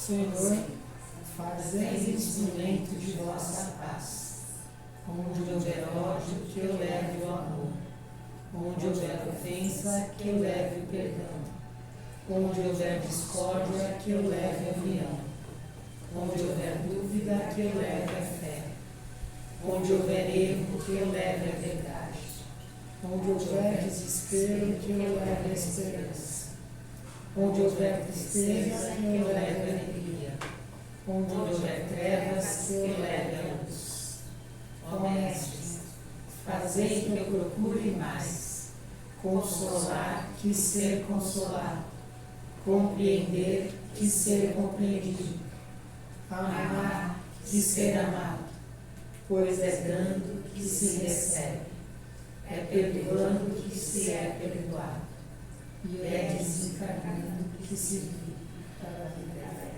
Senhor, fazei instrumento de vossa paz. Onde houver ódio, que eu leve o amor. Onde houver ofensa, que eu leve o perdão. Onde houver discórdia, que eu leve a união. Onde houver dúvida, que eu leve a fé. Onde houver erro, que eu leve a verdade. Onde houver desespero, que eu leve a esperança. Onde houver tristeza, que eu leve a alegria. Onde houver trevas, que eu leve a luz. Ó Mestre, fazei que eu procure mais consolar que ser consolado, compreender que ser compreendido, amar que ser amado, pois é dando que se recebe, é perdoando que se é perdoado, e é desencarnando que se vive para a vida eterna.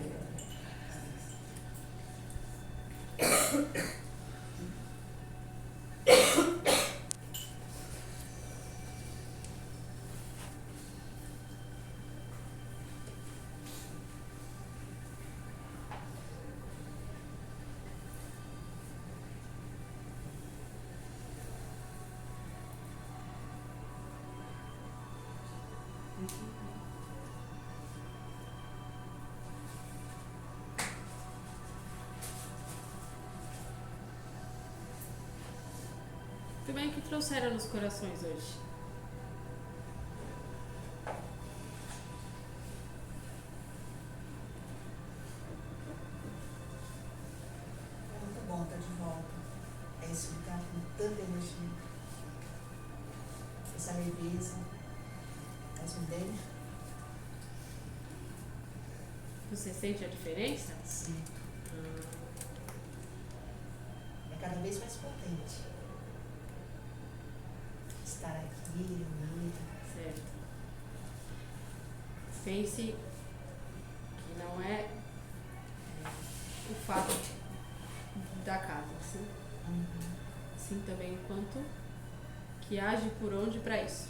Muito bem, o que trouxeram nos corações hoje? É muito bom estar de volta. É explicar com tanta energia. Essa leveza. Faz um bem. Você sente a diferença? Sim. É cada vez mais potente. Estar aqui, unida. Certo. Pense que não é o fato da casa, sim também o quanto que age por onde para isso.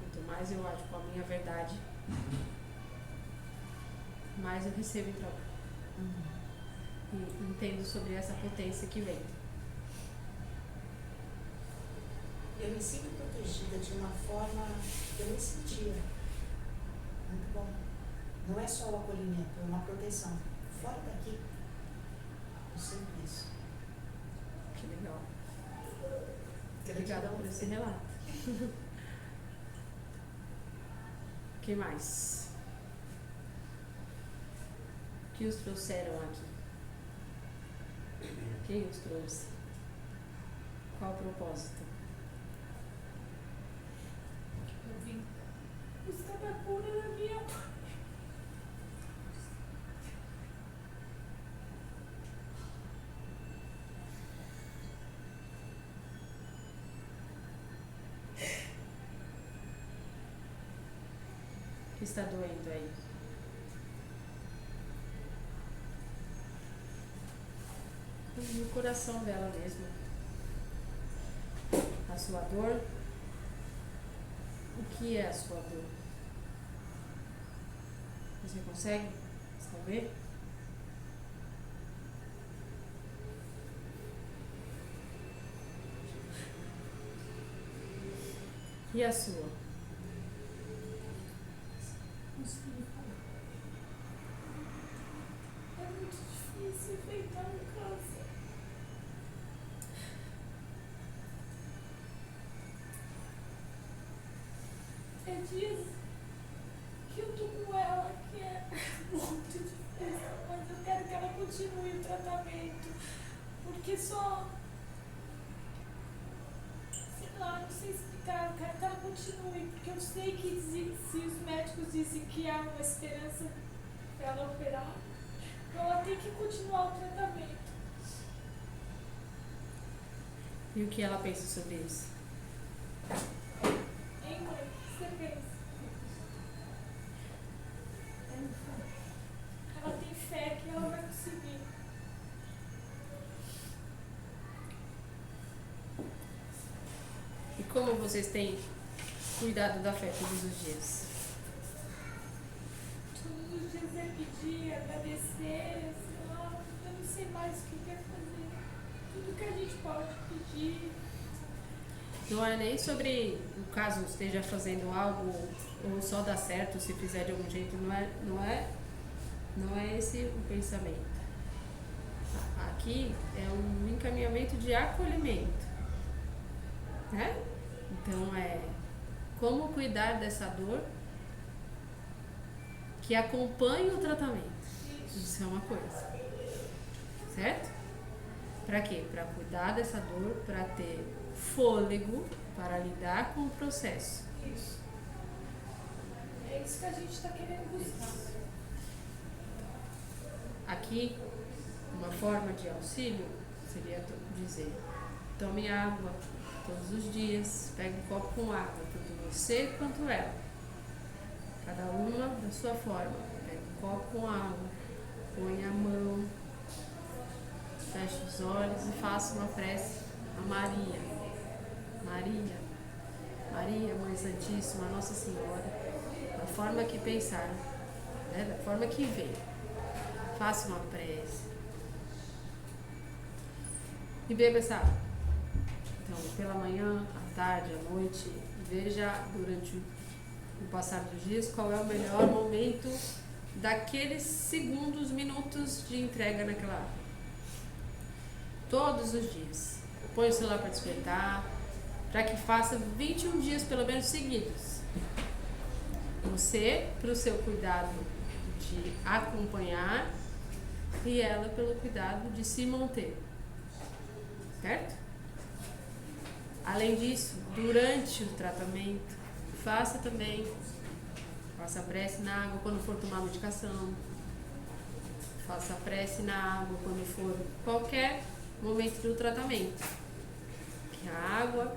Quanto mais eu ajo com a minha verdade, mais eu recebo em troca. E entendo sobre essa potência que vem. Eu me sinto protegida de uma forma que eu nem sentia. Muito bom. Não é só o acolhimento, é uma proteção. Fora daqui, eu sinto isso. Que legal. Obrigada por esse relato. O que mais? O que os trouxeram aqui? Quem os trouxe? Qual o propósito? Eu vim buscar a cura da minha mãe. O que está doendo aí? No coração dela mesmo. A sua dor. O que é a sua dor? Você consegue saber? E a sua? Consegui falar. É muito difícil enfrentar um câncer. É dias que eu tô com ela, que é muito difícil, mas eu quero que ela continue o tratamento, porque só, sei lá, não sei explicar, eu quero que ela continue, porque eu sei que se os médicos dizem que há uma esperança para ela operar, então ela tem que continuar o tratamento. E o que ela pensa sobre isso? Hein, mãe? O que você pensa? Ela tem fé que ela vai conseguir. E como vocês têm cuidado da fé todos os dias? Todos os dias é pedir, agradecer, sei lá, eu não sei mais o que quer fazer. Tudo que a gente pode pedir. Não é nem sobre o caso esteja fazendo algo ou só dá certo se fizer de algum jeito, não é esse o pensamento. Aqui é um encaminhamento de acolhimento, né? Então é como cuidar dessa dor que acompanha o tratamento. Isso é uma coisa, certo? Para quê? Para cuidar dessa dor, para ter fôlego para lidar com o processo. Isso. É isso que a gente está querendo buscar. Aqui, uma forma de auxílio seria dizer: tome água todos os dias, pegue um copo com água, tanto você quanto ela. Cada uma da sua forma. Pegue um copo com água, põe a mão, feche os olhos e faça uma prece a Maria. Maria, Maria, Mãe Santíssima, Nossa Senhora, da forma que pensar, né? Da forma que vem. Faça uma prece. E beba essa água. Então, pela manhã, à tarde, à noite, veja durante o passar dos dias qual é o melhor momento daqueles segundos, minutos de entrega naquela água. Todos os dias. Põe o celular para despertar, para que faça 21 dias pelo menos seguidos. Você, para o seu cuidado de acompanhar, e ela pelo cuidado de se manter. Certo? Além disso, durante o tratamento, faça prece na água quando for tomar medicação, faça prece na água quando for qualquer momento do tratamento. Que a água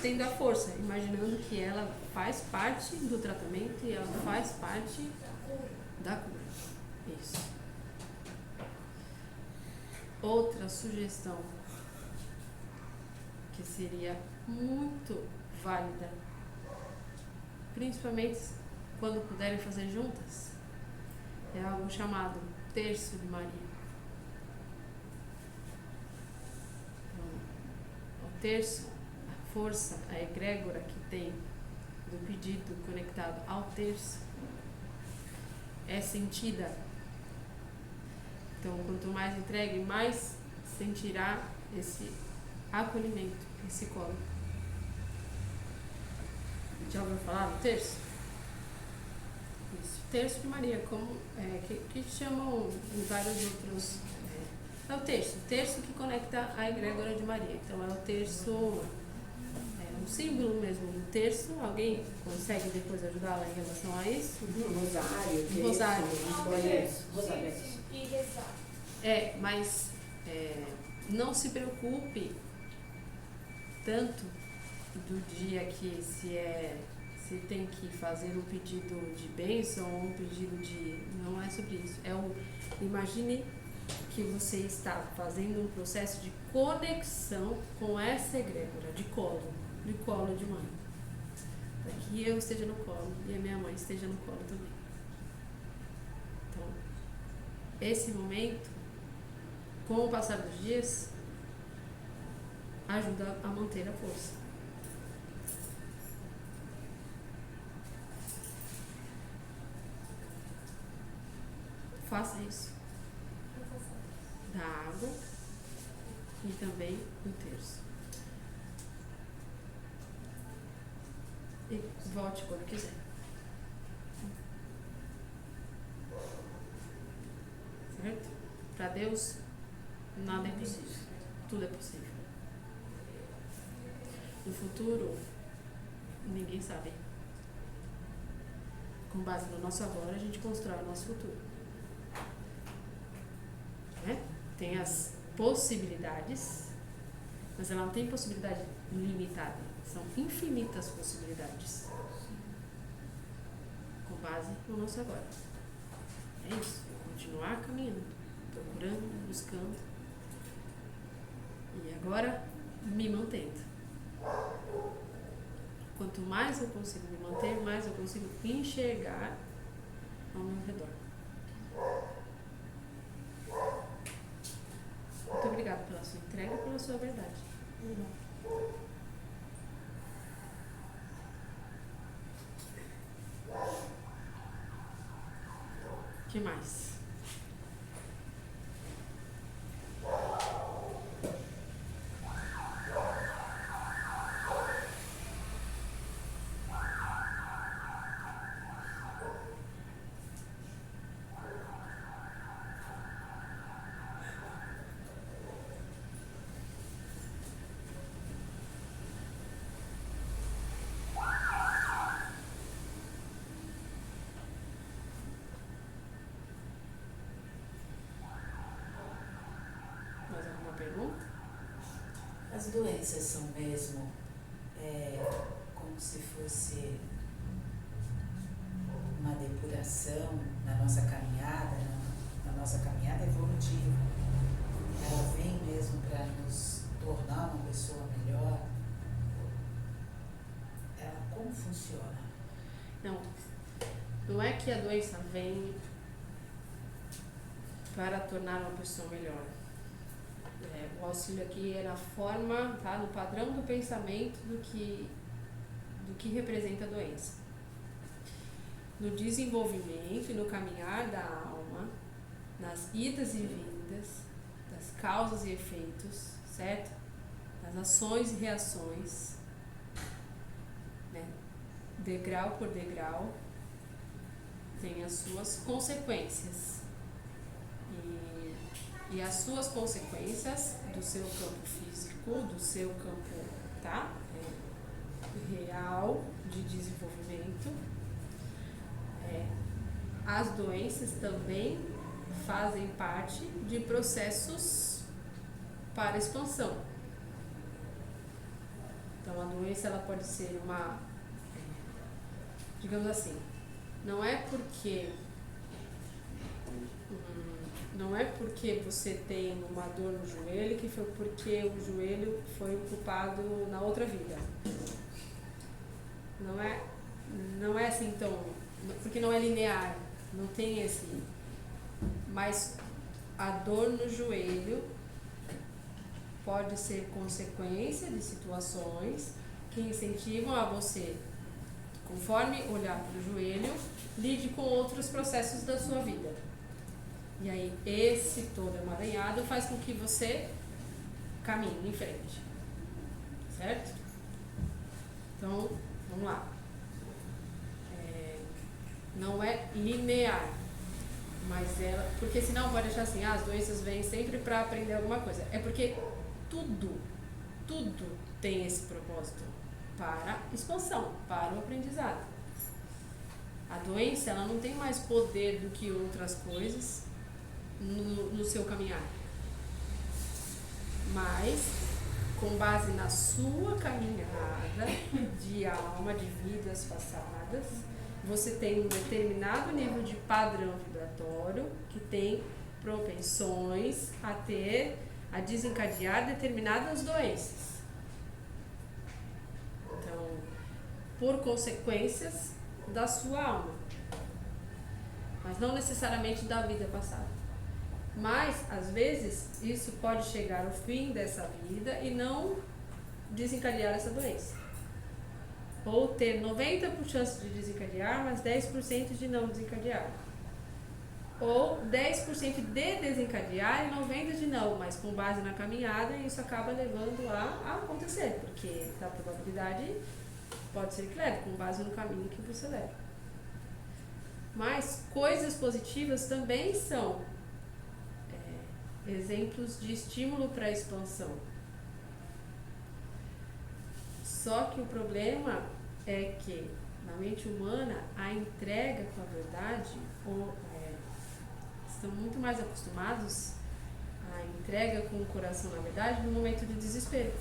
tendo a força, imaginando que ela faz parte do tratamento e ela faz parte da cura. Isso. Outra sugestão que seria muito válida, principalmente quando puderem fazer juntas, é algo chamado Terço de Maria. Então, o terço, a força, a egrégora que tem do pedido conectado ao terço é sentida. Então, quanto mais entregue, mais sentirá esse acolhimento, esse colo. Já ouviu falar do terço? Isso. Terço de Maria, como que chamam em vários outros. É o terço que conecta a egrégora de Maria. Então é o terço, um símbolo mesmo. O terço, alguém consegue depois ajudá-la em relação a isso? Rosário. Rosário. Rosário. E rezar. Mas não se preocupe tanto do dia que se tem que fazer um pedido de bênção ou um pedido de... Não é sobre isso. Imagine que você está fazendo um processo de conexão com essa egrégora, de colo de mãe. Para que eu esteja no colo e a minha mãe esteja no colo também. Então, esse momento, com o passar dos dias, ajuda a manter a força. Faça isso. Da água e também o terço. E volte quando quiser. Certo? Para Deus, nada é impossível. Tudo é possível. No futuro, ninguém sabe. Com base no nosso agora, a gente constrói o nosso futuro. Né? Tem as possibilidades, mas ela não tem possibilidade limitada. São infinitas possibilidades. Com base no nosso agora. É isso. Continuar caminhando, procurando, buscando. E agora, me mantendo. Quanto mais eu consigo me manter, mais eu consigo enxergar ao meu redor. a sua verdade. O que mais? Mais alguma pergunta? As doenças são mesmo como se fosse uma depuração na nossa caminhada, na nossa caminhada evolutiva. Ela vem mesmo para nos tornar uma pessoa melhor. Ela como funciona? Não é que a doença vem para tornar uma pessoa melhor. O auxílio aqui é na forma, tá? No padrão do pensamento do que representa a doença. No desenvolvimento e no caminhar da alma, nas idas e vindas, das causas e efeitos, certo? Das ações e reações, né? Degrau por degrau, tem as suas consequências. E as suas consequências do seu campo físico, do seu campo, tá? Real de desenvolvimento. As doenças também fazem parte de processos para expansão. Então a doença ela pode ser uma, digamos assim, não é porque você tem uma dor no joelho que foi porque o joelho foi ocupado na outra vida. Não é assim tão, porque não é linear, não tem esse. Mas a dor no joelho pode ser consequência de situações que incentivam a você, conforme olhar para o joelho, lide com outros processos da sua vida. E aí, esse todo emaranhado faz com que você caminhe em frente. Certo? Então, vamos lá. Não é linear, mas porque senão pode achar assim, as doenças vêm sempre para aprender alguma coisa. É porque tudo tem esse propósito para expansão, para o aprendizado. A doença, ela não tem mais poder do que outras coisas no seu caminhar. Mas, com base na sua caminhada de alma, de vidas passadas, você tem um determinado nível de padrão vibratório que tem propensões a desencadear determinadas doenças. Então, por consequências da sua alma, mas não necessariamente da vida passada. Mas, às vezes, isso pode chegar ao fim dessa vida e não desencadear essa doença. Ou ter 90% de chance de desencadear, mas 10% de não desencadear. Ou 10% de desencadear e 90% de não, mas com base na caminhada, isso acaba levando a acontecer, porque a probabilidade pode ser que leve, com base no caminho que você leva. Mas coisas positivas também são exemplos de estímulo para a expansão. Só que o problema é que na mente humana a entrega com a verdade estão muito mais acostumados à entrega com o coração na verdade no momento de desespero,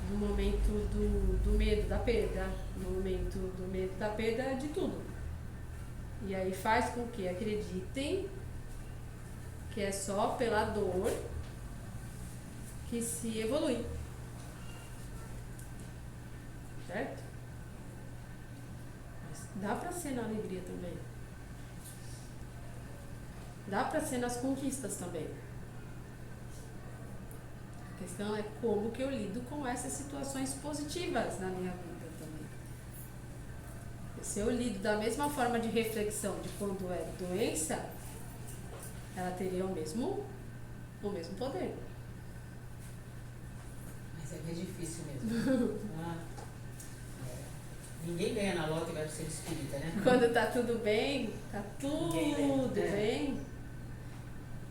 no momento do medo da perda, no momento do medo da perda de tudo. E aí faz com que acreditem que é só pela dor que se evolui. Certo? Mas dá pra ser na alegria também. Dá pra ser nas conquistas também. questão é como que eu lido com essas situações positivas na minha vida também. Se eu lido da mesma forma de reflexão de quando é doença, ela teria o mesmo poder. Mas é bem difícil mesmo. Ninguém ganha na loteria e vai pro centro espírita, né? Quando tá tudo bem, tá Ninguém tudo ganha. bem,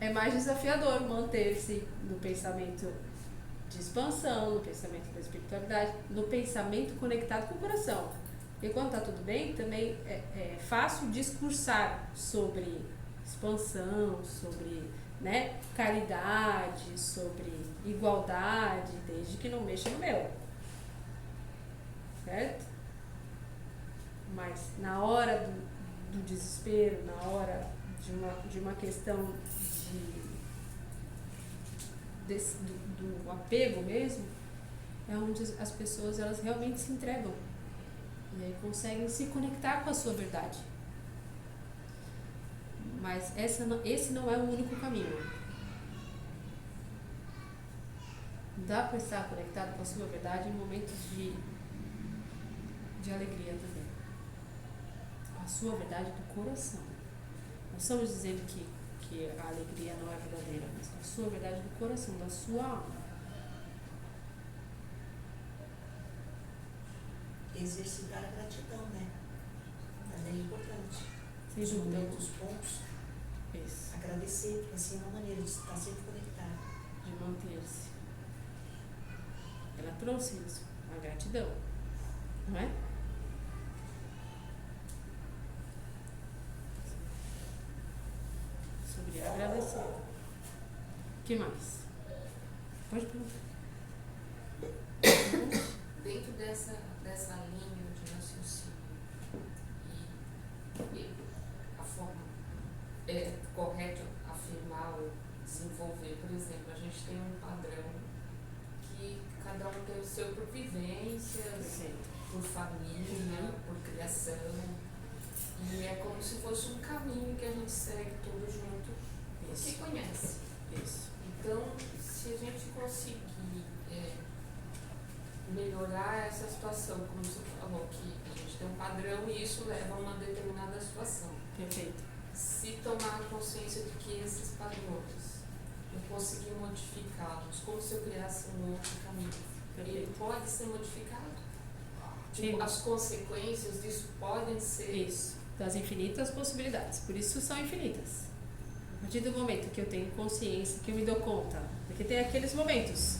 é mais desafiador manter-se no pensamento de expansão, no pensamento da espiritualidade, no pensamento conectado com o coração. E quando tá tudo bem, também é fácil discursar sobre expansão, sobre, né, caridade, sobre igualdade, desde que não mexa no meu. Certo? Mas na hora do desespero, na hora de uma questão do apego mesmo, é onde as pessoas elas realmente se entregam e aí conseguem se conectar com a sua verdade. Mas esse não é o único caminho. Dá para estar conectado com a sua verdade em momentos de alegria também. A sua verdade do coração. Não estamos dizendo que a alegria não é verdadeira, mas a sua verdade do coração, da sua alma. Exercitar a gratidão, né? Também é importante. Sem Os dúvida. momentos bons, Isso. agradecer, porque assim é uma maneira de estar sempre conectado. De manter-se. Ela trouxe isso, a gratidão, não é? Sobre agradecer. O que mais? Pode perguntar. Dentro dessa linha de raciocínio e a forma correta afirmar ou desenvolver, por exemplo, a gente tem um padrão que cada um tem o seu por vivências, por família, por criação, e é como se fosse um caminho que a gente segue todo junto, porque conhece. Isso. Então, se a gente conseguir melhorar essa situação, como você falou, que a gente tem um padrão e isso leva a uma determinada situação. Perfeito. Se tomar consciência de que esses padrões eu conseguir modificá-los, como se eu criasse um outro caminho, ele pode ser modificado? Tipo, as consequências disso podem ser... Isso. Das infinitas possibilidades. Por isso são infinitas. A partir do momento que eu tenho consciência, que eu me dou conta, porque tem aqueles momentos.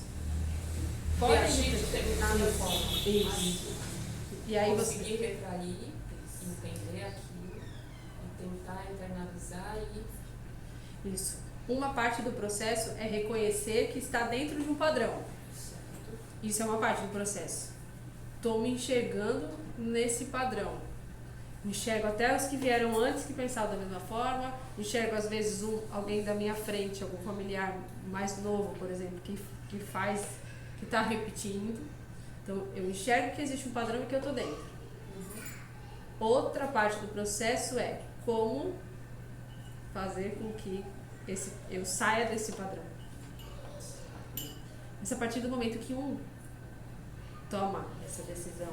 de agir de determinada forma. Isso. E aí conseguir retrair, entender aquilo e tentar internalizar e... Isso. Uma parte do processo é reconhecer que está dentro de um padrão. Certo. Isso é uma parte do processo. Estou me enxergando nesse padrão. Enxergo até os que vieram antes que pensavam da mesma forma. Enxergo às vezes alguém da minha frente, algum familiar mais novo, por exemplo, que está repetindo. Então eu enxergo que existe um padrão e que eu estou dentro. Outra parte do processo é como fazer com que eu saia desse padrão. Mas a partir do momento que um toma essa decisão,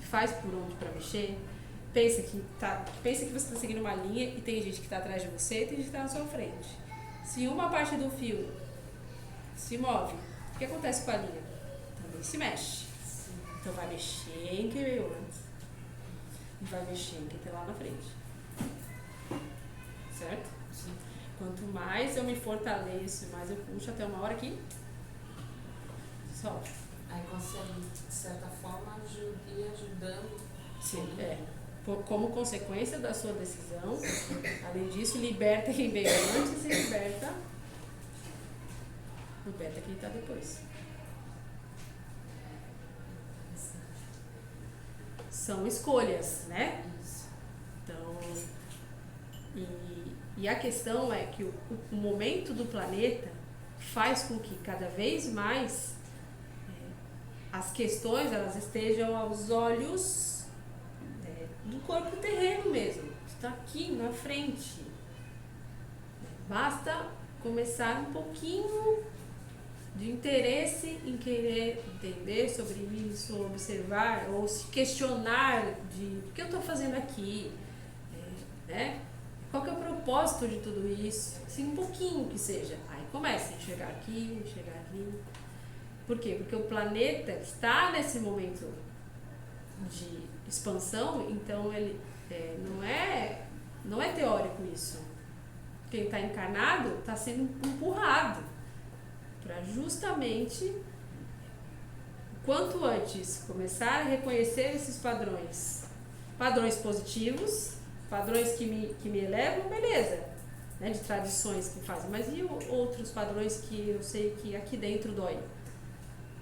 faz por onde para mexer, pensa que você está seguindo uma linha e tem gente que está atrás de você e tem gente que está na sua frente. Se uma parte do fio se move, o que acontece com a linha? Também se mexe. Então vai mexer em quem veio antes e vai mexer em quem está lá na frente. Certo? Sim. Quanto mais eu me fortaleço, mais eu puxo até uma hora que sobe. Aí consegue, de certa forma, ir ajudando. Sim, como consequência da sua decisão, além disso, liberta quem veio antes e liberta quem está depois. São escolhas, né? Isso. Então, e a questão é que o momento do planeta faz com que cada vez mais as questões elas estejam aos olhos do corpo terreno mesmo, está aqui na frente. Basta começar um pouquinho de interesse em querer entender sobre isso, observar ou se questionar de o que eu estou fazendo aqui, né? Qual que é o propósito de tudo isso? Assim, um pouquinho que seja. Aí começa a enxergar aqui, enxergar ali. Por quê? Porque o planeta está nesse momento de expansão, então ele não é teórico isso. Quem está encarnado está sendo empurrado para justamente, quanto antes, começar a reconhecer esses padrões positivos, padrões que me elevam, beleza, né, de tradições que fazem, mas e outros padrões que eu sei que aqui dentro dói?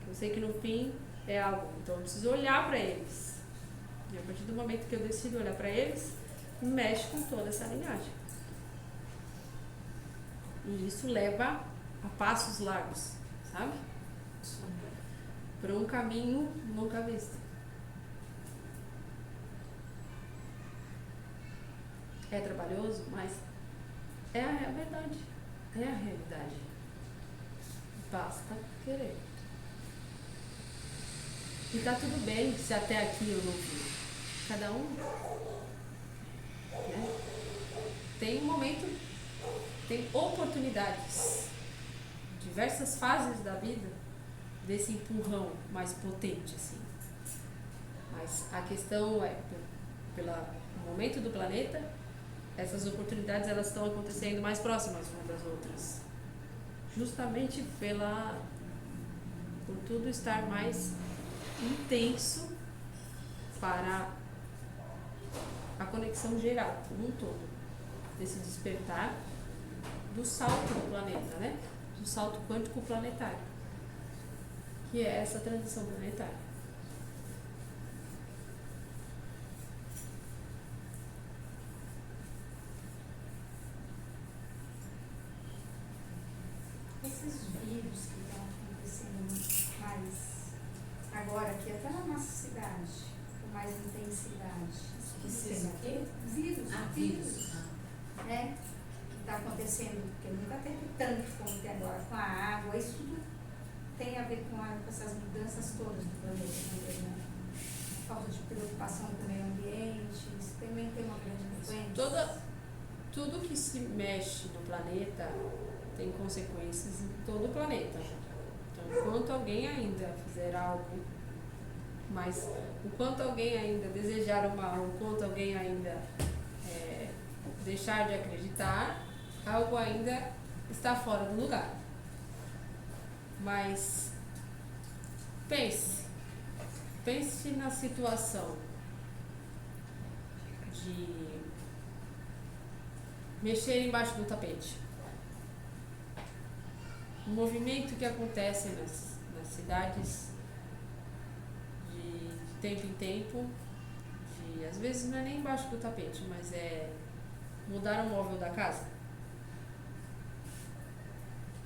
Eu sei que no fim é algo, então eu preciso olhar para eles. E a partir do momento que eu decido olhar para eles, mexe com toda essa linhagem. E isso leva a passos largos, sabe? Por um caminho nunca visto. É trabalhoso, mas é a verdade, é a realidade. Basta querer. E tá tudo bem se até aqui eu não vi. Cada um, né, tem um momento, tem oportunidades, diversas fases da vida desse empurrão mais potente, assim. Mas a questão é, pelo momento do planeta, essas oportunidades elas estão acontecendo mais próximas umas das outras, justamente por tudo estar mais intenso para a conexão geral, como um todo, desse despertar do salto do planeta, né? Do salto quântico planetário, que é essa transição planetária. Esses vírus que estão acontecendo mais agora aqui, até na nossa cidade, com mais intensidade. Esses o quê? Vírus, Vírus. né? Que está acontecendo, porque nunca teve tanto como tem agora, com a água, isso tudo tem a ver com essas mudanças todas do planeta também, né? Falta de preocupação com o meio ambiente, isso também tem uma grande influência. Tudo que se mexe no planeta tem consequências em todo o planeta. Então, enquanto alguém ainda fizer algo, mas enquanto alguém ainda desejar o mal, enquanto alguém ainda deixar de acreditar, algo ainda está fora do lugar. Mas pense na situação de mexer embaixo do tapete. O movimento que acontece nas cidades de tempo em tempo, às vezes não é nem embaixo do tapete, mas é mudar o móvel da casa.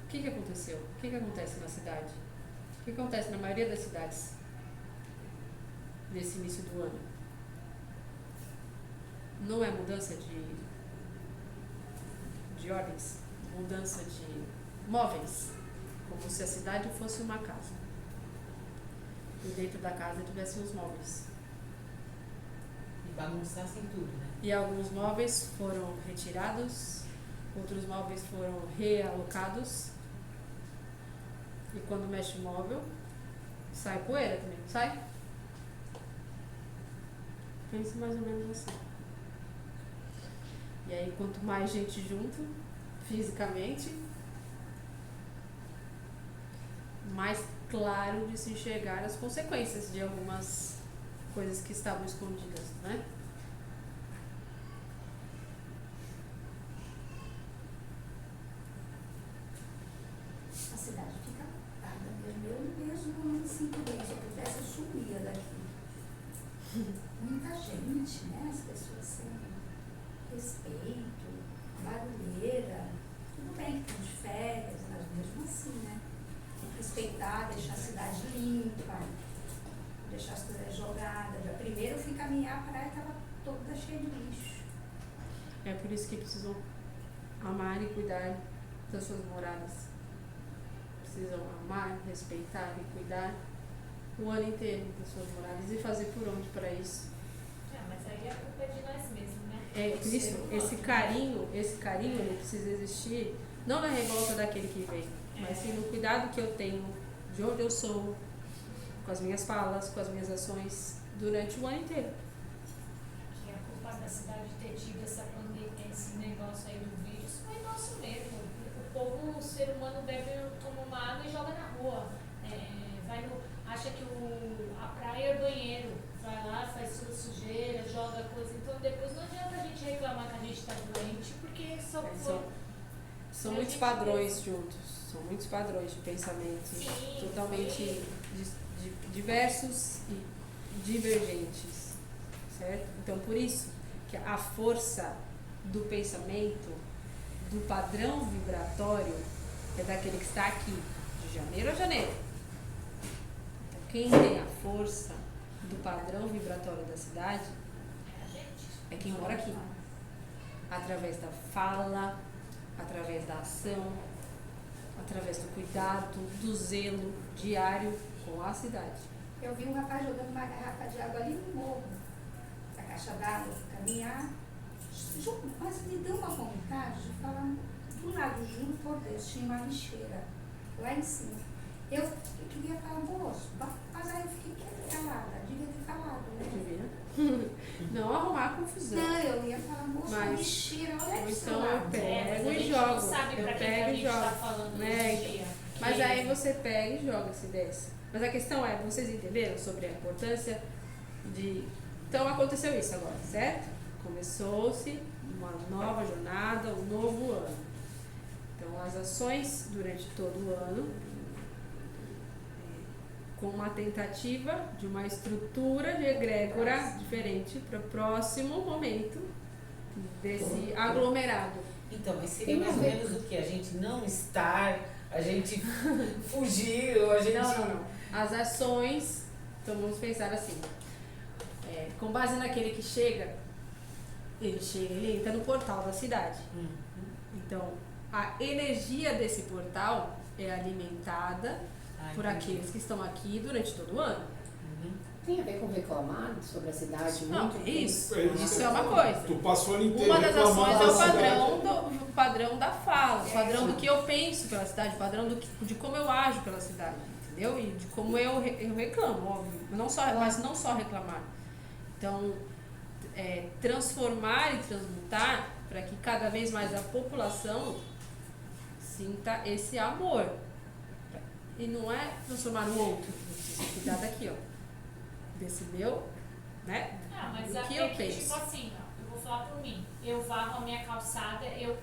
O que aconteceu? O que acontece na cidade? O que acontece na maioria das cidades nesse início do ano? Não é mudança de ordens, mudança de móveis, como se a cidade fosse uma casa e dentro da casa tivessem os móveis. E bagunçassem tudo, né? E alguns móveis foram retirados, outros móveis foram realocados. E quando mexe o móvel, sai poeira também, não sai? Pense mais ou menos assim. E aí, quanto mais gente junto, fisicamente, mais claro de se enxergar as consequências de algumas coisas que estavam escondidas, né? A cidade fica lotada. Eu mesmo, quando sinto bem, se eu pudesse, eu sumia daqui. Muita gente, né? As pessoas sem respeito, barulheira. Tudo bem que estão de férias, mas mesmo assim, né? Tem que respeitar, deixar a cidade limpa, deixar as coisas jogadas. Já primeiro eu fui caminhar, a praia estava toda cheia de lixo. É por isso que precisam amar e cuidar das suas moradas. precisam amar, respeitar e cuidar o ano inteiro das suas moradas e fazer por onde para isso. Mas aí a culpa é de nós mesmos, né? É por isso, esse carinho ele precisa existir não na revolta daquele que vem, mas sim no cuidado que eu tenho de onde eu sou, com as minhas falas, com as minhas ações durante o ano inteiro. Que a culpa da cidade ter tido essa pandemia, esse negócio aí do vírus, foi nosso mesmo. O povo, o ser humano bebe, toma uma água e joga na rua. Acha que a praia é banheiro. Vai lá, faz sua sujeira, joga coisa. Então depois não adianta a gente reclamar que a gente está doente, porque só foi. São muitos padrões juntos, são muitos padrões de pensamento totalmente diversos e divergentes, certo? Então por isso que a força do pensamento, do padrão vibratório, é daquele que está aqui, de janeiro a janeiro. Então quem tem a força do padrão vibratório da cidade é quem mora aqui, através da fala, através da ação, através do cuidado, do zelo diário com a cidade. Eu vi um rapaz jogando uma garrafa de água ali no morro, a caixa d'água, caminhar, mas me deu uma vontade de falar, do lado, juro por Deus, tinha uma lixeira lá em cima. Eu queria falar, moço, mas aí eu fiquei calada, devia ter falado, né? Devia. Não arrumar confusão. Não, eu ia falar, moço, Mas, lixeira, olha aqui. então eu pego e Não jogo. sabe Eu pra quem pego a e gente tá jogo. falando Né? hoje em dia. Mas aí você pega e joga se desce. Mas a questão é, vocês entenderam sobre a importância de... Então aconteceu isso agora, certo? Começou-se uma nova jornada, um novo ano. Então as ações durante todo o ano, com uma tentativa de uma estrutura de egrégora diferente para o próximo momento desse aglomerado. Então, mas seria mais ou menos o que? A gente não estar, a gente fugir, ou a gente... Não. As ações, então vamos pensar assim, com base naquele que ele entra no portal da cidade. Então, a energia desse portal é alimentada por aqueles que estão aqui durante todo o ano. Tem a ver com reclamar sobre a cidade? Não, muito? isso é uma coisa. Tu passou o ano inteiro Uma das ações é o reclamando o padrão da fala, o padrão do que eu penso pela cidade, o padrão de como eu ajo pela cidade, entendeu? E de como eu reclamo, óbvio. Mas não só reclamar. Então, transformar e transmutar para que cada vez mais a população sinta esse amor. E não é transformar no outro, eu preciso cuidar daqui, ó. Desse meu, né? Mas do que é eu que, penso. tipo assim, ó, eu vou falar por mim. Eu varro a minha calçada, eu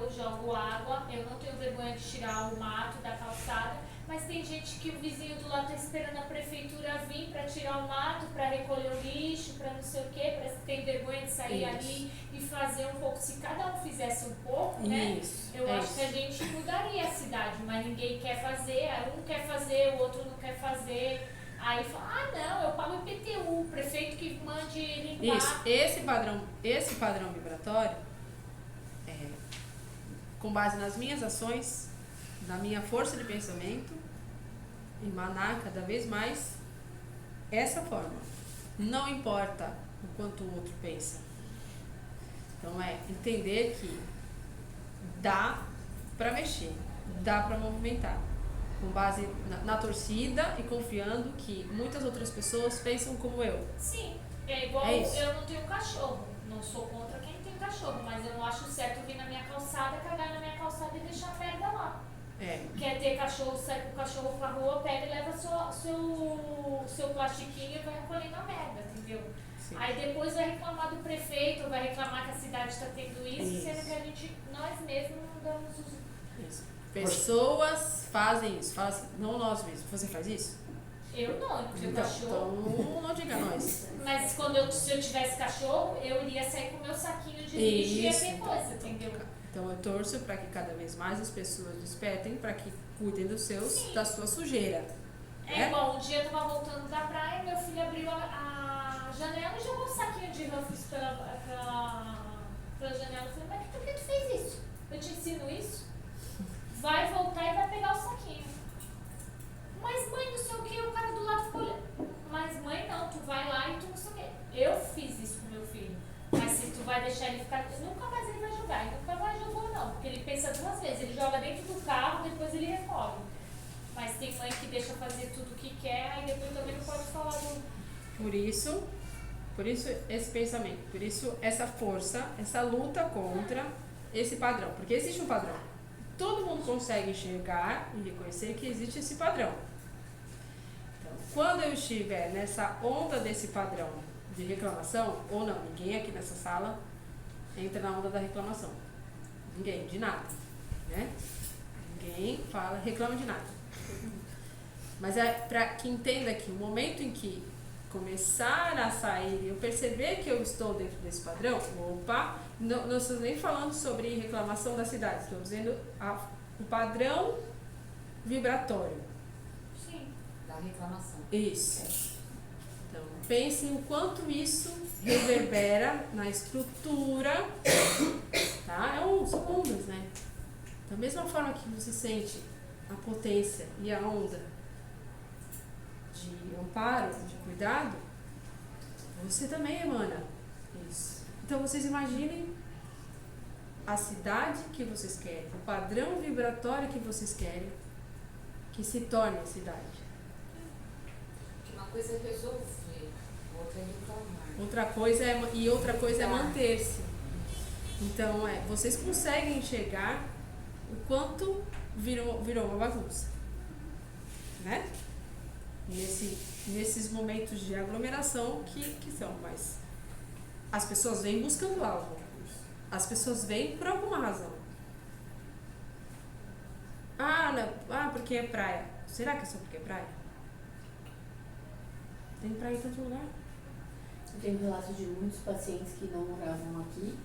jogo água, eu não tenho vergonha de tirar o mato da calçada, mas tem gente que o vizinho do lado tá esperando a prefeitura vir para tirar o mato, para recolher o lixo, para não sei o quê, parece que tem vergonha de sair ali e fazer um pouco. Se cada um fizesse um pouco, né? Eu acho que a gente mudaria a cidade, mas ninguém quer fazer, um quer fazer, o outro não quer fazer. Aí fala, não, eu pago IPTU, o prefeito que mande limpar. Isso, esse padrão vibratório, com base nas minhas ações, na minha força de pensamento, emanar cada vez mais essa forma. Não importa o quanto o outro pensa. Então entender que dá para mexer, dá para movimentar. Com base na torcida e confiando que muitas outras pessoas pensam como eu. Sim, é igual eu não tenho cachorro. Não sou contra quem tem cachorro, mas eu não acho certo vir na minha calçada, cagar na minha calçada e deixar merda lá. Quer ter cachorro, sai com o cachorro pra rua, pega e leva seu plastiquinho e vai recolhendo a merda, entendeu? Sim. Aí depois vai reclamar do prefeito, vai reclamar que a cidade está tendo isso, sendo que nós mesmos não damos os... Isso. Pessoas fazem isso, não nós mesmos. Você faz isso? Eu não tenho cachorro. Então não diga nós. Mas se eu tivesse cachorro, eu iria sair com o meu saquinho de lixo e ia ter coisa, entendeu? Então eu torço para que cada vez mais as pessoas despertem para que cuidem da sua sujeira. Igual um dia eu tava voltando da praia, meu filho abriu a janela e jogou um saquinho de Ruffles pela janela. Eu falei, mas por que tu fez isso? Eu te ensino isso? Vai voltar e vai pegar o saquinho. Mas mãe, não sei o que, o cara do lado ficou olhando. Mas mãe não, tu vai lá e tu não sei o que. Eu fiz isso com meu filho. Mas se tu vai deixar ele ficar, nunca mais ele vai jogar. Ele nunca mais jogou não, porque ele pensa 2 vezes. Ele joga dentro do carro, depois ele recolhe. Mas tem mãe que deixa fazer tudo o que quer, aí depois também não pode falar do... Por isso esse pensamento, por isso essa força, essa luta contra esse padrão. Porque existe um padrão. Todo mundo consegue enxergar e reconhecer que existe esse padrão. Então, quando eu estiver nessa onda desse padrão de reclamação, ou não, ninguém aqui nessa sala entra na onda da reclamação. Ninguém, de nada. Né? Ninguém reclama de nada. Mas é para que entenda que o momento em que começar a sair e eu perceber que eu estou dentro desse padrão, opa, não estou nem falando sobre reclamação da cidade, estou dizendo o padrão vibratório. Sim. Da reclamação. Isso. Então, pensem o quanto isso reverbera na estrutura, tá? São ondas, né? Da mesma forma que você sente a potência e a onda de amparo, de cuidado, você também emana isso. Então vocês imaginem a cidade que vocês querem, o padrão vibratório que vocês querem que se torne a cidade. Que uma coisa é resolver, outra é reclamar. Outra coisa é manter-se. Então vocês conseguem enxergar o quanto virou uma bagunça, né? Nesses momentos de aglomeração que são, mas as pessoas vêm buscando algo, as pessoas vêm por alguma razão. Porque é praia. Será que é só porque é praia? Tem praia em tanto lugar. Eu tenho relatos de muitos pacientes que não moravam aqui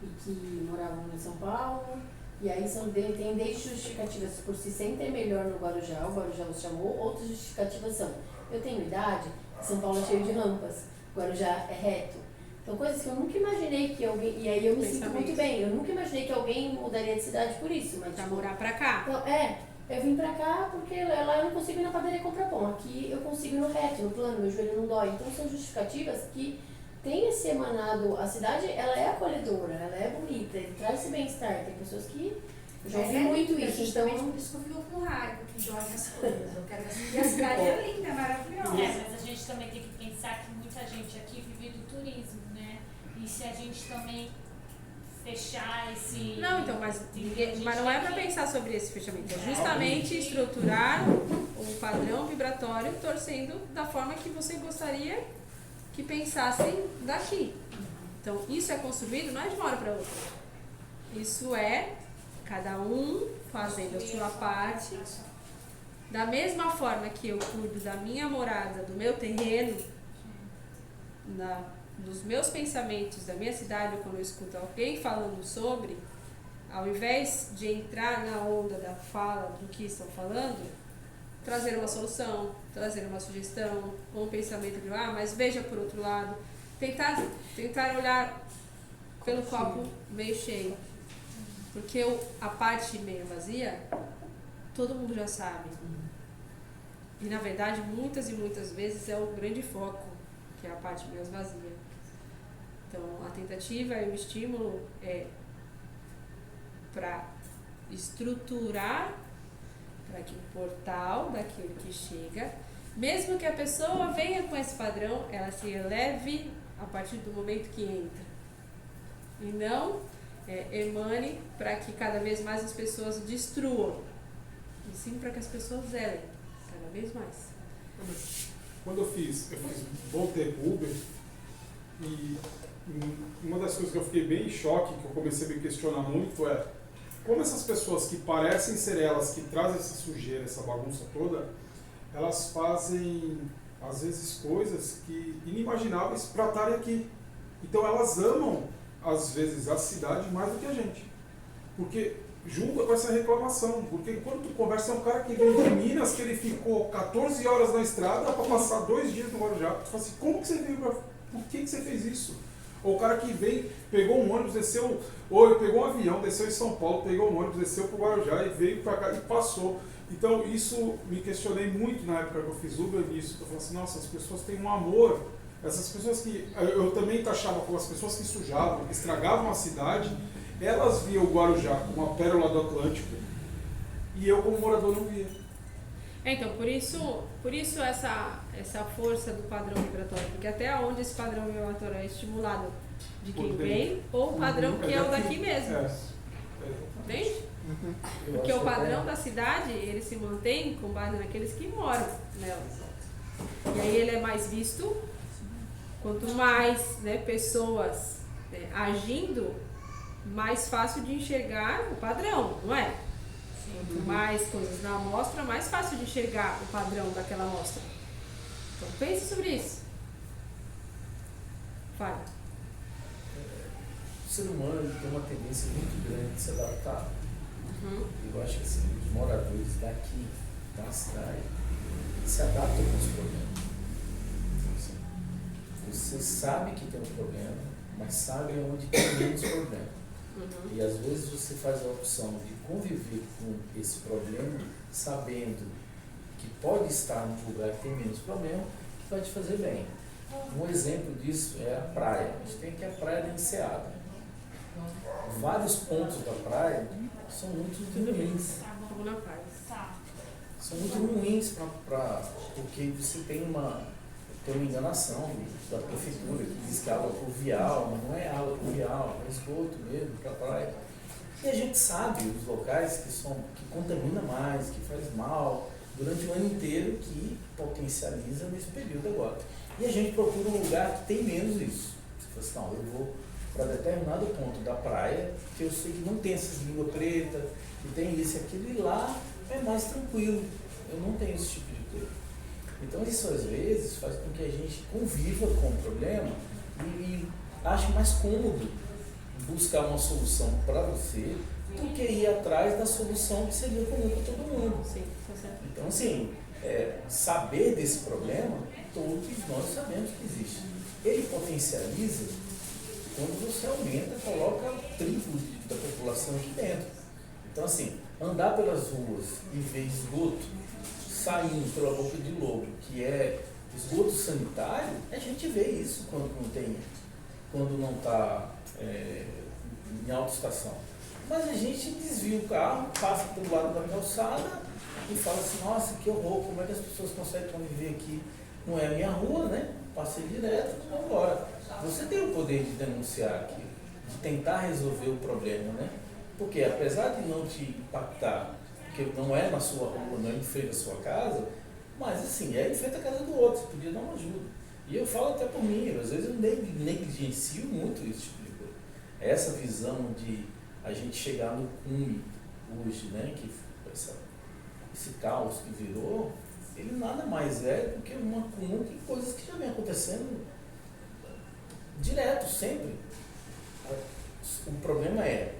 e que moravam em São Paulo. E aí tem desde justificativas por se sentem melhor no Guarujá, o Guarujá os chamou, outras justificativas são: eu tenho idade, São Paulo é cheio de rampas, Guarujá é reto. Então coisas que eu nunca imaginei que alguém, e aí eu me sinto muito bem, eu nunca imaginei que alguém mudaria de cidade por isso. Mas Pra morar pra cá. Então, eu vim pra cá porque lá eu não consigo ir na padaria comprar pão, aqui eu consigo ir no reto, no plano, meu joelho não dói. Então são justificativas que tem esse emanado, a cidade, ela é acolhedora, ela é bonita, ele traz esse bem-estar. Tem pessoas que eu já ouvi muito isso, então... Por isso que eu fico com raiva, que joga as coisas. Eu quero que a cidade é linda, é maravilhosa. Mas a gente também tem que pensar que muita gente aqui vive do turismo, né? E se a gente também fechar esse... Não, então, mas não é para pensar sobre esse fechamento, é justamente estruturar o padrão vibratório torcendo da forma que você gostaria que pensassem daqui. Então, isso é construído não é de uma hora para outra. Isso é cada um fazendo a sua parte. Da mesma forma que eu cuido da minha morada, do meu terreno, dos meus pensamentos, da minha cidade, quando eu escuto alguém falando sobre, ao invés de entrar na onda da fala do que estão falando, trazer uma solução, trazer uma sugestão, ou um pensamento de, mas veja por outro lado, tentar olhar pelo copo meio cheio, porque a parte meio vazia, todo mundo já sabe, e na verdade muitas e muitas vezes é o grande foco, que é a parte meio vazia. Então a tentativa e o estímulo é para estruturar para que o portal daquele que chega, mesmo que a pessoa venha com esse padrão, ela se eleve a partir do momento que entra. E não emane para que cada vez mais as pessoas destruam. E sim para que as pessoas zelem cada vez mais. Quando eu fiz bom tempo Uber, e uma das coisas que eu fiquei bem em choque, que eu comecei a me questionar muito, é como essas pessoas que parecem ser elas, que trazem essa sujeira, essa bagunça toda, elas fazem, às vezes, coisas inimagináveis para estarem aqui. Então elas amam, às vezes, a cidade mais do que a gente. Porque junta com essa reclamação. Porque quando tu conversa, é um cara que veio de Minas, que ele ficou 14 horas na estrada para passar 2 dias no Guarujá. Tu fala assim, como que você veio por que você fez isso? Ou o cara que veio, pegou um ônibus, desceu, ou pegou um avião, desceu em São Paulo, pegou um ônibus, desceu para o Guarujá e veio para cá e passou. Então, isso me questionei muito na época que eu fiz Uber nisso. Eu falei assim, nossa, as pessoas têm um amor. Essas pessoas que... Eu também taxava como as pessoas que sujavam, que estragavam a cidade, elas viam o Guarujá como uma pérola do Atlântico e eu, como morador, não via. Então, por isso essa força do padrão vibratório, porque até onde esse padrão vibratório é estimulado de quem vem, ou o padrão que é o daqui mesmo. Entende? Porque o padrão da cidade, ele se mantém com base naqueles que moram nelas. E aí ele é mais visto, quanto mais, né, pessoas agindo, mais fácil de enxergar o padrão, não é? Quanto mais coisas na amostra, mais fácil de enxergar o padrão daquela amostra. Então pense sobre isso. Fala. O ser humano ele tem uma tendência muito grande de se adaptar. Uhum. Eu acho que assim, os moradores daqui, da cidade, se adaptam com os problemas. Então, assim, você sabe que tem um problema, mas sabe onde tem menos problema. Uhum. E às vezes você faz a opção de conviver com esse problema, sabendo que pode estar num lugar que tem menos problema, que vai te fazer bem. Um exemplo disso é a praia. A gente tem aqui a praia da Enseada. Vários pontos da praia são muito ruins. Vamos na paz. São muito ruins porque você tem uma enganação da prefeitura que diz que é água pluvial, mas não é água pluvial, é esgoto mesmo para a praia. E a gente sabe os locais que contaminam mais, que faz mal, durante o ano inteiro, que potencializa nesse período agora. E a gente procura um lugar que tem menos isso. Você fala assim, não, eu vou para determinado ponto da praia, que eu sei que não tem essas língua preta, que tem isso e aquilo, e lá é mais tranquilo. Eu não tenho esse tipo de coisa. Então isso às vezes faz com que a gente conviva com o problema e ache mais cômodo buscar uma solução para você do que ir atrás da solução que seria comum para todo mundo. Sim, tá certo. Então assim, saber desse problema, todos nós sabemos que existe. Ele potencializa quando você aumenta, coloca o triplo da população aqui dentro. Então assim, andar pelas ruas e ver esgoto saindo pela boca de lobo, que é esgoto sanitário, a gente vê isso quando não está em alta estação. Mas a gente desvia o carro, passa pelo lado da calçada e fala assim, nossa, que horror, como é que as pessoas conseguem conviver aqui? Não é a minha rua, né? Passei direto, vamos embora. Você tem o poder de denunciar aqui, de tentar resolver o problema, né? Porque apesar de não te impactar, porque não é na sua rua, não é em frente à sua casa, mas assim, é em frente à casa do outro, você podia dar uma ajuda. E eu falo até por mim, às vezes eu negligencio muito esse tipo de coisa. Essa visão de a gente chegar no cume hoje, né, que esse caos que virou, ele nada mais é do que uma acúmulo de coisas que já vem acontecendo direto, sempre. O problema é,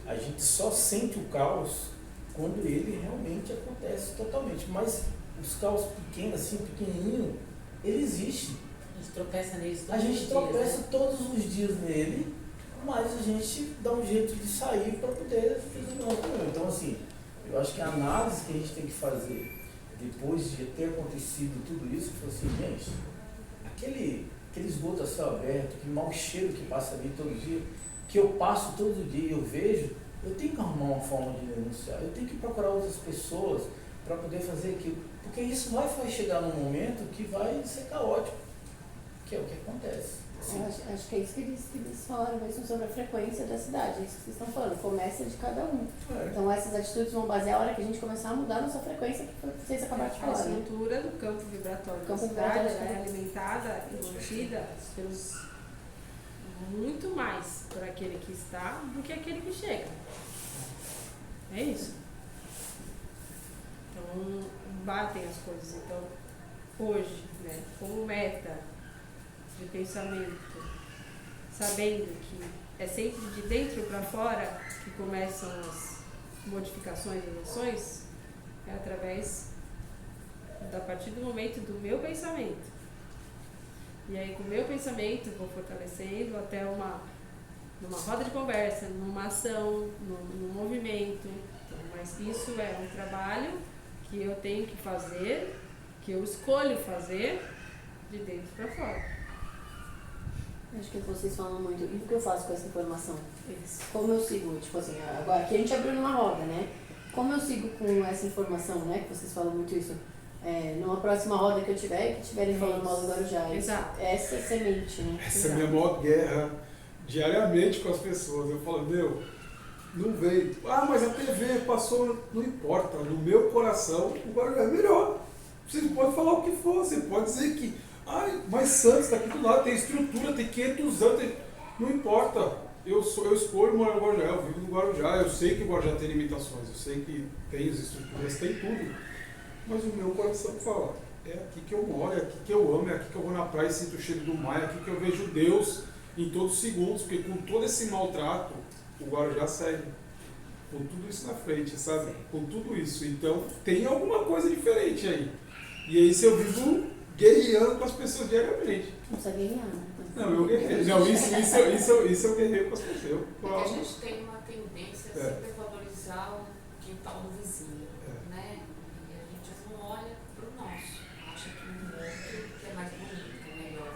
a gente só sente o caos quando ele realmente acontece totalmente. Mas os caos pequenos, assim, pequenininho, ele existe. A gente tropeça neles todos A gente os dias, tropeça né? todos os dias nele, mas a gente dá um jeito de sair para poder resolver o problema. Então, assim, eu acho que a análise que a gente tem que fazer depois de ter acontecido tudo isso, foi assim, gente, aquele esgoto a céu aberto, aquele mau cheiro que passa ali todo dia, que eu passo todo dia e eu vejo, eu tenho que arrumar uma forma de denunciar, eu tenho que procurar outras pessoas para poder fazer aquilo, porque isso vai chegar num momento que vai ser caótico, que é o que acontece. Acho que é isso que eles falaram mesmo sobre a frequência da cidade, é isso que vocês estão falando, começa de cada um. Então essas atitudes vão basear a hora que a gente começar a mudar a nossa frequência, que vocês acabaram de A falar, né? estrutura do campo vibratório da Campo cidade vibratório, é alimentada e mantida pelos muito mais por aquele que está do que aquele que chega. É isso. Então, batem as coisas. Então, hoje, né, como meta de pensamento, sabendo que é sempre de dentro para fora que começam as modificações das ações, é através a partir do momento do meu pensamento. E aí, com o meu pensamento, vou fortalecendo até numa roda de conversa, numa ação, num movimento. Então, mas isso é um trabalho que eu tenho que fazer, que eu escolho fazer de dentro para fora. Acho que vocês falam muito. E o que eu faço com essa informação? Isso. Como eu sigo, tipo assim, agora aqui a gente abriu numa roda, né? Como eu sigo com essa informação, né? Que vocês falam muito isso. Numa próxima roda que eu tiver, que estiverem falando mal do Guarujá. Exato. Essa semente, né? Essa é a minha maior guerra diariamente com as pessoas. Eu falo, não veio. Ah, mas a TV passou, não importa. No meu coração, o Guarujá é melhor. Vocês podem falar o que for, você pode dizer que, mas Santos está aqui do lado, tem estrutura, tem 500 anos, não importa. Eu escolho morar no Guarujá, eu vivo no Guarujá, eu sei que o Guarujá tem limitações, eu sei que tem as estruturas, tem tudo. Mas o meu coração fala, é aqui que eu moro, é aqui que eu amo, é aqui que eu vou na praia e sinto o cheiro do mar, é aqui que eu vejo Deus em todos os segundos, porque com todo esse maltrato, o Guarujá segue. Com tudo isso na frente, sabe? Com tudo isso. Então, tem alguma coisa diferente aí. E aí, se eu vivo guerreando com as pessoas diariamente. Não precisa ganhar, né? Não, eu guerreio. Não, isso eu guerreio com as pessoas. Porque a gente tem uma tendência a sempre valorizar o quintal do vizinho, né? E a gente não olha para o nosso. Acha que o outro que é mais bonito, que é melhor.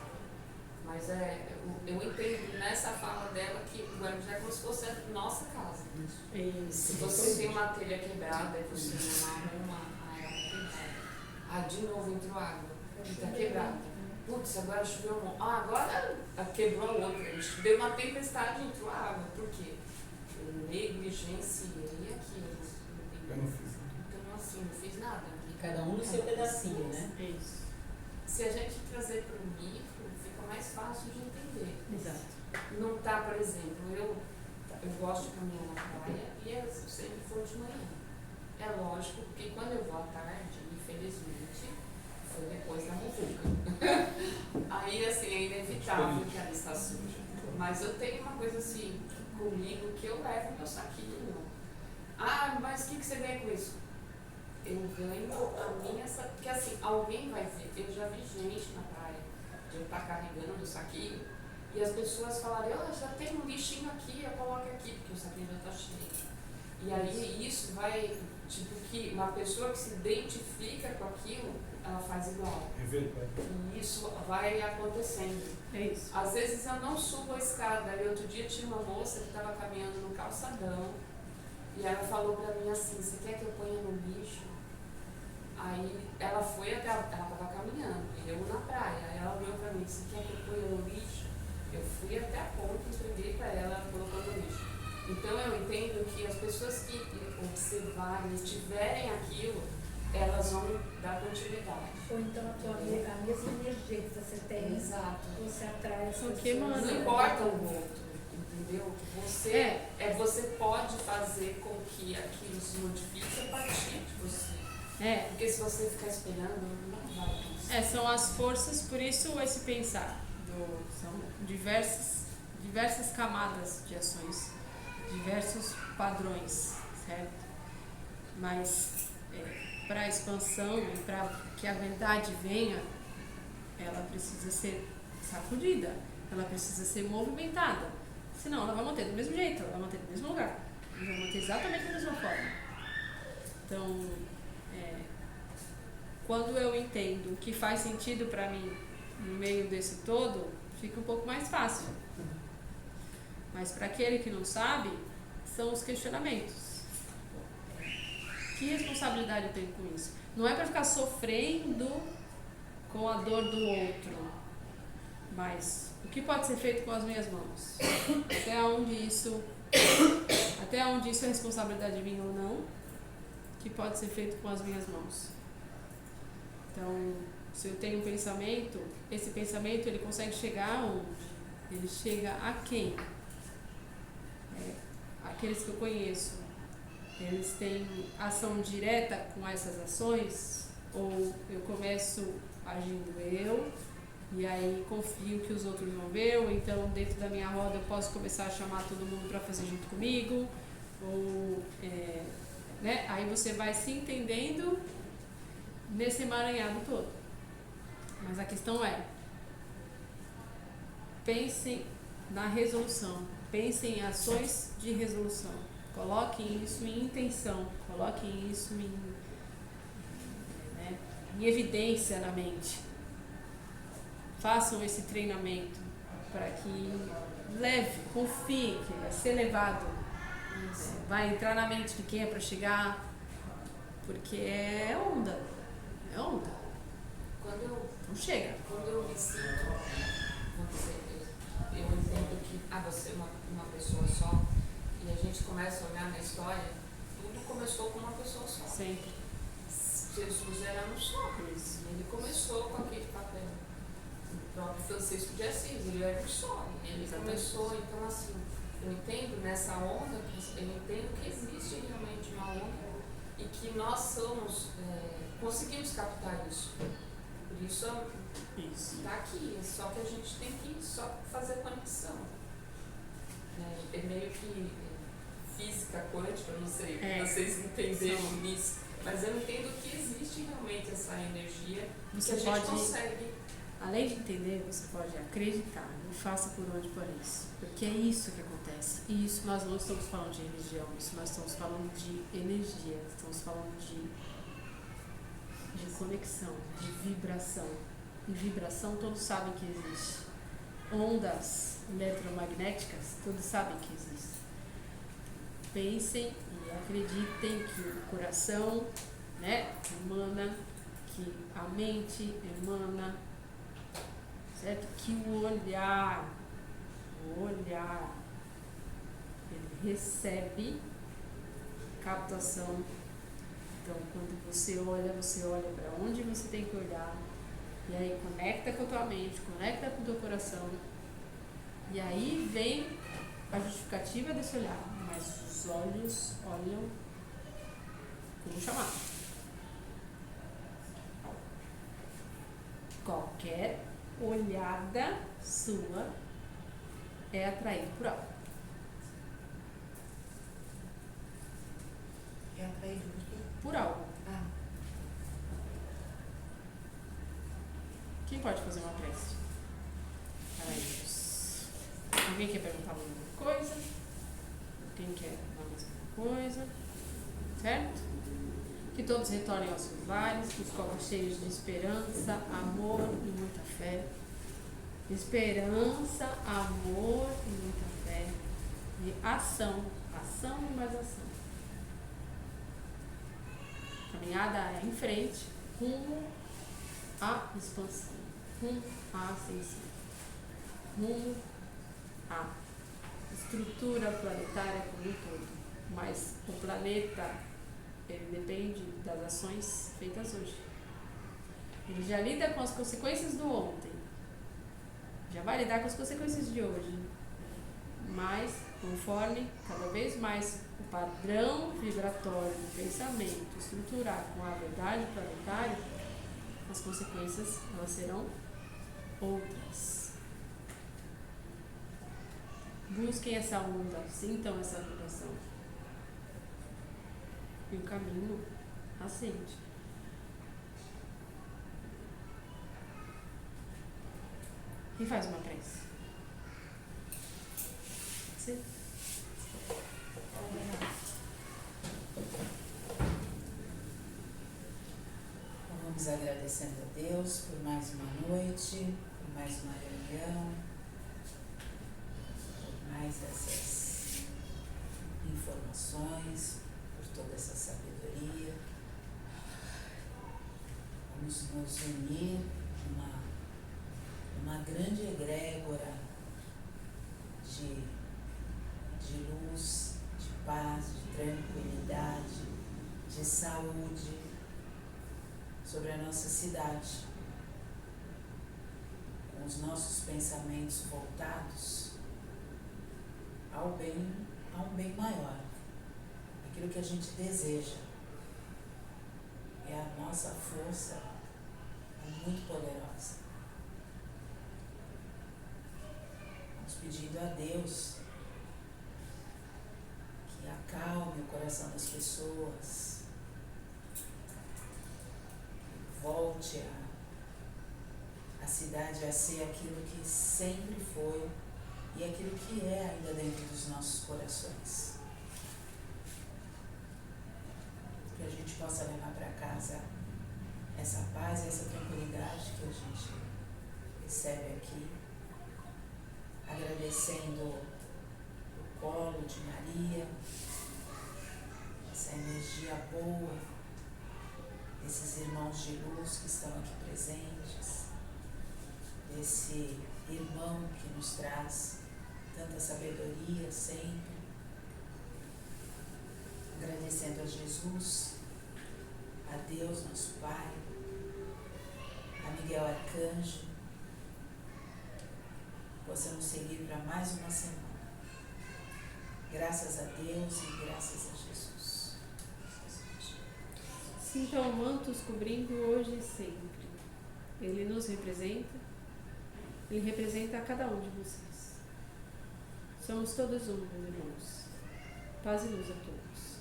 Mas eu entendo nessa fala dela que o Guarujá é como se fosse a nossa casa. Se você tem uma telha quebrada e você não arruma, de novo entrou água, está quebrada. Putz, agora choveu um monte. Agora quebrou a outra. Deu uma tempestade e entrou água. Por quê? Eu negligenciei aquilo. Eu não fiz. Então, assim, não fiz nada. Cada um no seu pedacinho, né? Isso. Se a gente trazer para o micro, fica mais fácil de entender. Exato. Não tá, por exemplo, eu gosto de caminhar na praia e eu sempre vou de manhã. É lógico, porque quando eu vou à tarde, infelizmente, foi depois da muvuca. Aí, assim, é inevitável que ela está suja. Mas eu tenho uma coisa assim comigo que eu levo meu saquinho. Mas o que você ganha com isso? Eu ganho a minha, porque assim, alguém vai ver. Eu já vi gente na praia de eu estar carregando o saquinho e as pessoas falarem, já tem um lixinho aqui, eu coloco aqui, porque o saquinho já está cheio. E aí isso vai, tipo, que uma pessoa que se identifica com aquilo, ela faz igual. E isso vai acontecendo. É isso. Às vezes eu não subo a escada. E outro dia tinha uma moça que estava caminhando no calçadão e ela falou pra mim assim, você quer que eu ponha no lixo? Aí ela foi até, ela estava caminhando, e eu na praia. Aí ela olhou pra mim, você quer que eu ponha no lixo? Eu fui até a ponta, entreguei pra ela, ela colocou no lixo. Então eu entendo que as pessoas que observarem, estiverem aquilo, elas vão dar continuidade. Ou então a mesma energia que você tem, Exato. você atrai as Porque, pessoas. mano, Não importa o outro, entendeu? Você pode fazer com que aquilo se modifique a partir de você. Porque se você ficar esperando, não vai acontecer. São as forças, por isso esse pensar. São diversas camadas de ações, diversos padrões, certo? Mas para a expansão e para que a verdade venha, ela precisa ser sacudida, ela precisa ser movimentada. Senão ela vai manter do mesmo jeito, ela vai manter do mesmo lugar, ela vai manter exatamente da mesma forma. Então, quando eu entendo o que faz sentido para mim no meio desse todo, fica um pouco mais fácil. Mas para aquele que não sabe, são os questionamentos. Que responsabilidade eu tenho com isso? Não é para ficar sofrendo com a dor do outro, mas o que pode ser feito com as minhas mãos? Até onde isso é responsabilidade minha ou não, que pode ser feito com as minhas mãos. Então, se eu tenho um pensamento, esse pensamento ele consegue chegar aonde? Ele chega a quem? Aqueles que eu conheço, eles têm ação direta com essas ações? Ou eu começo agindo eu, e aí confio que os outros vão ver, ou então dentro da minha roda eu posso começar a chamar todo mundo para fazer junto comigo, ou aí você vai se entendendo nesse emaranhado todo. Mas a questão é, pensem na resolução, pensem em ações de resolução, coloquem isso em intenção, coloquem isso em evidência na mente. Façam esse treinamento para que leve, confie que vai ser levado. Vai entrar na mente de quem é para chegar, porque é onda. É onda. Não chega. Quando eu me sinto, eu entendo que você é uma pessoa só, e a gente começa a olhar na história, tudo começou com uma pessoa só. Sempre. Jesus era um só. Isso. Ele começou com aquele papel. O próprio Francisco de Assis, ele era um só. Ele começou, então assim, eu entendo nessa onda, eu entendo que existe realmente uma onda e que nós somos, conseguimos captar isso. Por isso está aqui, só que a gente tem que só fazer a conexão. É meio que física quântica, não sei, vocês entenderam isso, mas eu entendo que existe realmente essa energia Você que a gente pode, consegue. além de entender, você pode acreditar e faça por onde for isso. Porque é isso que acontece. E isso nós não estamos falando de religião, isso nós estamos falando de energia, estamos falando de conexão, de vibração. E vibração todos sabem que existe. Ondas eletromagnéticas todos sabem que existe. Pensem e acreditem que o coração, emana, que a mente emana, certo? Que o olhar, ele recebe captação. Então, quando você olha para onde você tem que olhar, e aí conecta com a tua mente, conecta com o teu coração, e aí vem a justificativa desse olhar, mas os olhos olham como chamado. Qualquer olhada sua é atraído por algo. É atraído por quê? Por algo. Ah, Quem pode fazer uma prece para eles? Alguém quer perguntar alguma coisa? Quem quer a mesma coisa? Certo? Que todos retornem aos seus lares, que os copos cheios de esperança, amor e muita fé. Esperança, amor e muita fé. E ação e mais ação. Caminhada em frente, rumo à expansão, rumo à ascensão, rumo à estrutura planetária como um todo. Mas o planeta, ele depende das ações feitas hoje. Ele já lida com as consequências do ontem, já vai lidar com as consequências de hoje, mas conforme cada vez mais o padrão vibratório do pensamento estruturar com a verdade planetária, as consequências elas serão outras. Busquem essa onda, sintam essa vibração. E o caminho ascende. Quem faz uma prece? Sim. Vamos agradecendo a Deus por mais uma noite, por mais uma reunião, por mais essas informações, por toda essa sabedoria. Vamos nos unir numa grande egrégora de luz, de paz, de tranquilidade, de saúde sobre a nossa cidade, com os nossos pensamentos voltados a um bem maior, aquilo que a gente deseja. É a nossa força muito poderosa. Vamos pedindo a Deus que acalme o coração das pessoas, que volte a cidade a ser aquilo que sempre foi e aquilo que é ainda dentro dos nossos corações. Que a gente possa levar para casa essa paz, essa tranquilidade que a gente recebe aqui, agradecendo o colo de Maria, essa energia boa, esses irmãos de luz que estão aqui presentes, esse irmão que nos traz tanta sabedoria sempre, agradecendo a Jesus, a Deus, nosso Pai, a Miguel Arcanjo, possamos seguir para mais uma semana. Graças a Deus e graças a Jesus. Sinta o manto os cobrindo hoje e sempre. Ele nos representa, ele representa a cada um de vocês. Somos todos um, meus irmãos. Paz e luz a todos.